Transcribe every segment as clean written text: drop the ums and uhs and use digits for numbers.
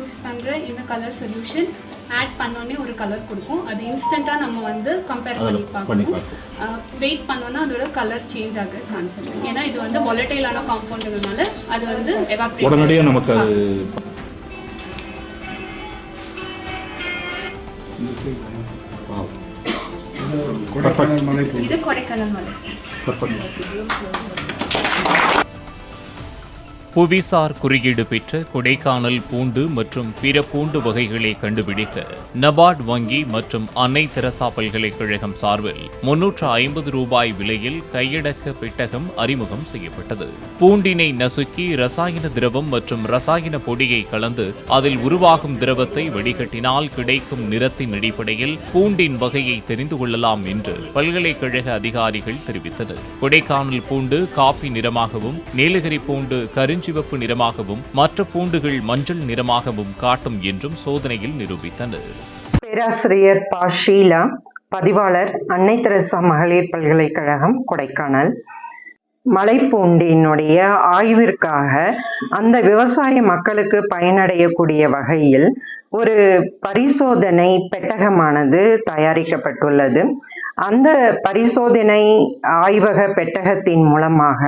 Use பண்ணுற இந்த colour solution add பண்ணோன்னே ஒரு கலர் கொடுக்கும். அது இன்ஸ்டண்ட்டாக நம்ம வந்து கம்பேர் பண்ணி பார்க்கணும். வெயிட் பண்ணோன்னா அதோட கலர் சேஞ்ச் ஆக சான்ஸ் இருக்குது. ஏன்னா இது வந்து வாலட்டைலான காம்பவுண்டுனால அது வந்து எவாப்ரேட் உடனடியாக நமக்கு இது கொடைக்கானல் மலை. புவிசார் குறியீடு பெற்ற கொடைக்கானல் பூண்டு மற்றும் பிற பூண்டு வகைகளை கண்டுபிடிக்க நபார்ட் வங்கி மற்றும் அன்னை தெரசா பல்கலைக்கழகம் சார்பில் 350 ரூபாய் விலையில் கையடக்க பெட்டகம் அறிமுகம் செய்யப்பட்டது. பூண்டினை நசுக்கி ரசாயன திரவம் மற்றும் ரசாயன பொடியை கலந்து அதில் உருவாகும் திரவத்தை வடிகட்டினால் கிடைக்கும் நிறத்தின் அடிப்படையில் பூண்டின் வகையை தெரிந்து கொள்ளலாம் என்று பல்கலைக்கழக அதிகாரிகள் தெரிவித்தனர். கொடைக்கானல் பூண்டு காபி நிறமாகவும், நீலகிரி பூண்டு கருஞ்சிவப்பு நிறமாகவும், மற்ற பூண்டுகள் மஞ்சள் நிறமாகவும் காட்டும் என்றும் சோதனையில் நிரூபித்தனர். பேராசிரியர் பா. ஷீலா, பதிவாளர் அன்னை தெரசா மகளிர் பல்கலைக்கழகம், கொடைக்கானல். மலைப்பூண்டினுடைய ஆய்விற்காக அந்த விவசாய மக்களுக்கு பயனடையக்கூடிய வகையில் ஒரு பரிசோதனை பெட்டகமானது தயாரிக்கப்பட்டுள்ளது. அந்த பரிசோதனை ஆய்வக பெட்டகத்தின் மூலமாக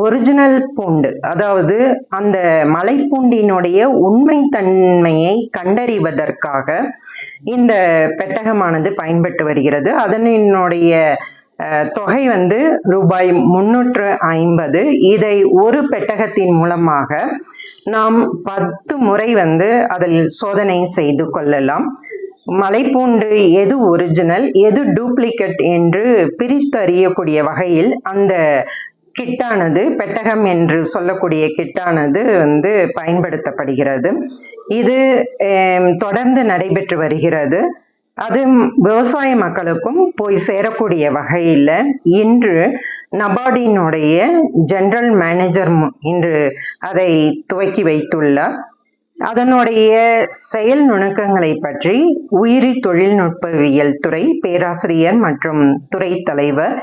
ஒரிஜினல் பூண்டு, அதாவது அந்த மலைப்பூண்டினுடைய உண்மைத்தன்மையை கண்டறிவதற்காக இந்த பெட்டகமானது பயன்பட்டு வருகிறது. அதனுடைய தொகை வந்து ரூபாய் 350. இதை ஒரு பெட்டகத்தின் மூலமாக நாம் 10 முறை வந்து அதில் சோதனை செய்து கொள்ளலாம். மலைப்பூண்டு எது ஒரிஜினல் எது டூப்ளிகேட் என்று பிரித்தறியக்கூடிய வகையில் அந்த கிட்டானது, பெட்டகம் என்று சொல்லக்கூடிய கிட்டானது வந்து பயன்படுத்தப்படுகிறது. இது தொடர்ந்து நடைபெற்று வருகிறது. அது விவசாய மக்களுக்கும் போய் சேரக்கூடிய வகையில் இன்று நபார்டினுடைய ஜெனரல் மேனேஜர் இன்று அதை துவக்கி வைத்துள்ளார். அதனுடைய செயல் நுணுக்கங்களை பற்றி உயிரி தொழில்நுட்பவியல் துறை பேராசிரியர் மற்றும் துறை தலைவர்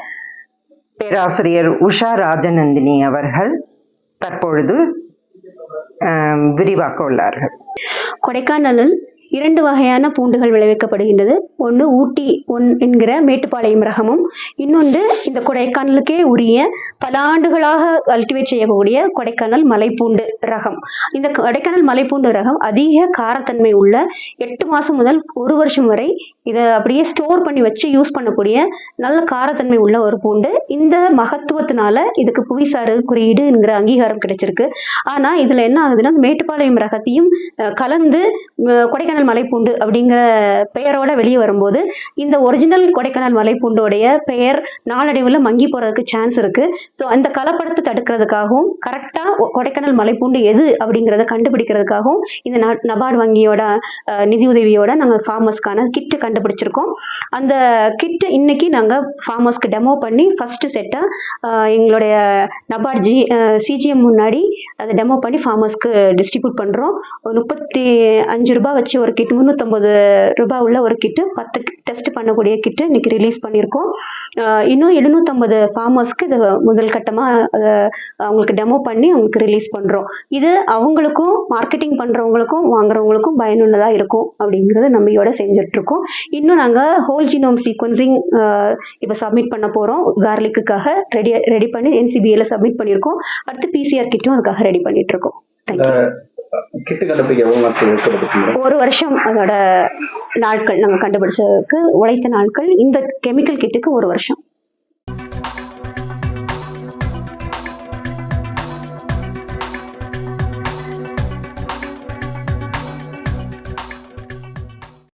பேராசிரியர் உஷா ராஜநந்தினி அவர்கள் தற்பொழுது விரிவாக்க உள்ளார்கள். கொடைக்கானலில் 2 வகையான பூண்டுகள் விளைவிக்கப்படுகின்றது. ஒன்று ஊட்டி என்கிற மேட்டுப்பாளையம் ரகமும், இன்னொன்று இந்த கொடைக்கானலுக்கே உரிய பல ஆண்டுகளாக கல்டிவேட் செய்யக்கூடிய கொடைக்கானல் மலைப்பூண்டு ரகம். இந்த கொடைக்கானல் மலைப்பூண்டு ரகம் அதிக காரத்தன்மை உள்ள 8 மாதம் முதல் 1 வருஷம் வரை இதை அப்படியே ஸ்டோர் பண்ணி வச்சு யூஸ் பண்ணக்கூடிய நல்ல காரத்தன்மை உள்ள ஒரு பூண்டு. இந்த மகத்துவத்தினால இதுக்கு புவிசார் குறியீடுங்கிற அங்கீகாரம் கிடைச்சிருக்கு. ஆனால் இதில் என்ன ஆகுதுன்னா, மேட்டுப்பாளையம் ரகத்தையும் கலந்து கொடைக்கானல் மலைப்பூண்டு அப்படிங்கிற பெயரோட வெளியே வரும்போது இந்த ஒரிஜினல் கொடைக்கானல் மலைப்பூண்டோடைய பெயர் நாளடைவில் மங்கி போறதுக்கு சான்ஸ் இருக்கு. ஸோ அந்த கலப்படத்தை தடுக்கிறதுக்காகவும் கரெக்டாக கொடைக்கானல் மலைப்பூண்டு எது அப்படிங்கிறத கண்டுபிடிக்கிறதுக்காகவும் இந்த நபார்டு வங்கியோட நிதியுதவியோட நாங்கள் ஃபார்மர்ஸ்க்கான கிட்டு கண்டுபிடிச்சிருக்கோம். அந்த கிட்டு இன்னைக்கு நாங்கள் ஃபார்மர்ஸ்க்கு டெமோ பண்ணி ஃபர்ஸ்ட் செட்டாக எங்களுடைய நபார்டு சிஜிஎம் முன்னாடி அதை டெமோ பண்ணி ஃபார்மர்ஸ்க்கு டிஸ்ட்ரிபியூட் பண்ணுறோம். 35 ரூபாய் வச்சு ஒரு கிட், 350 ரூபாய் உள்ள ஒரு கிட்டு, 10 டெஸ்ட் பண்ணக்கூடிய கிட்டு இன்னைக்கு ரிலீஸ் பண்ணியிருக்கோம். இன்னும் 750 ஃபார்மர்ஸ்க்கு இது முதல் கட்டமாக அவங்களுக்கு டெமோ பண்ணி அவங்களுக்கு ரிலீஸ் பண்ணுறோம். இது அவங்களுக்கும் மார்க்கெட்டிங் பண்ணுறவங்களுக்கும் வாங்குறவங்களுக்கும் பயனுள்ளதாக இருக்கும் அப்படிங்கிறத நம்பிக்கையோட செஞ்சிட்ருக்கோம். இன்னும் நாங்கள் ஹோல் ஜீனோம் சீக்வன்சிங் இப்போ சப்மிட் பண்ண போகிறோம். கார்லிக்குக்காக ரெடி பண்ணி NCBAல சப்மிட் பண்ணியிருக்கோம். அடுத்து PCR கிட்டும் அதுக்காக ரெடி பண்ணிட்டு இருக்கோம். ஒரு வருஷம் அதோட நாட்கள் நாங்கள் கண்டுபிடிச்சதுக்கு உழைத்த நாட்கள். இந்த கெமிக்கல் கிட்டுக்கு 1 வருஷம்.